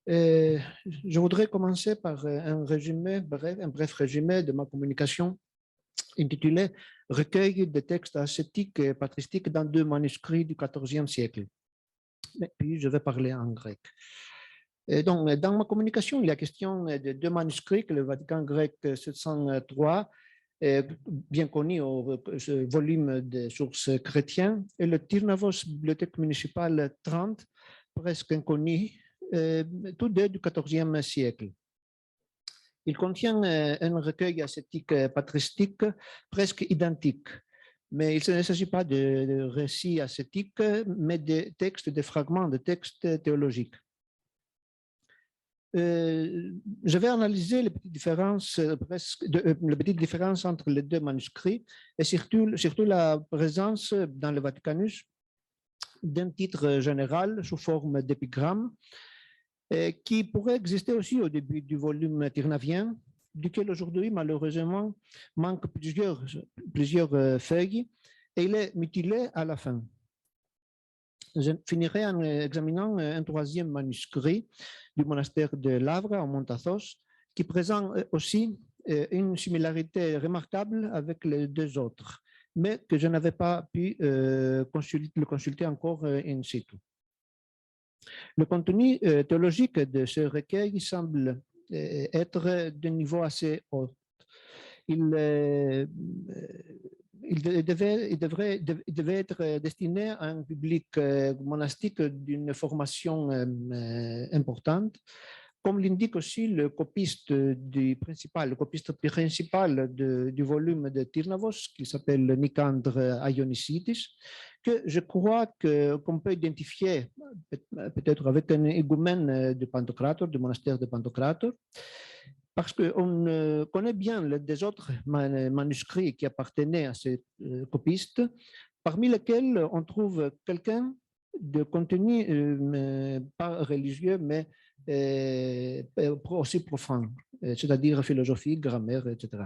Euh, je voudrais commencer par un bref résumé de ma communication intitulé Recueil de textes ascétiques et patristiques dans deux manuscrits du XIVe siècle. Et puis, je vais parler en grec. Et donc, dans ma communication, il y a question de deux manuscrits que le Vatican grec 703, bien connu au volume de sources chrétiennes, et le Tyrnavos, bibliothèque municipale 30, presque inconnu, tous deux du XIVe siècle. Il contient un recueil ascétique patristique presque identique, mais il ne s'agit pas de récits ascétiques, mais de textes, de fragments de textes théologiques. Je vais analyser les petites différences, les petites différences entre les deux manuscrits et surtout la présence dans le Vaticanus d'un titre général sous forme d'épigramme qui pourrait exister aussi au début du volume tyrnavien, duquel aujourd'hui, malheureusement, manque plusieurs feuilles et il est mutilé à la fin. Je finirai en examinant un troisième manuscrit du monastère de Lavra, en Montathos, qui présente aussi une similarité remarquable avec les deux autres, mais que je n'avais pas pu le consulter encore in situ. Le contenu théologique de ce recueil semble être de niveau assez haut. Il devait être destiné à un public monastique d'une formation importante, comme l'indique aussi le copiste principal du volume de Tyrnavos, qui s'appelle Nicandre Ionisitis, que je crois qu'on peut identifier peut-être avec un égoumène de Pantocrator, du monastère de Pantocrator, parce qu'on connaît bien des autres manuscrits qui appartenaient à ces copistes, parmi lesquels on trouve quelqu'un de contenu pas religieux, mais aussi profane, c'est-à-dire philosophie, grammaire, etc.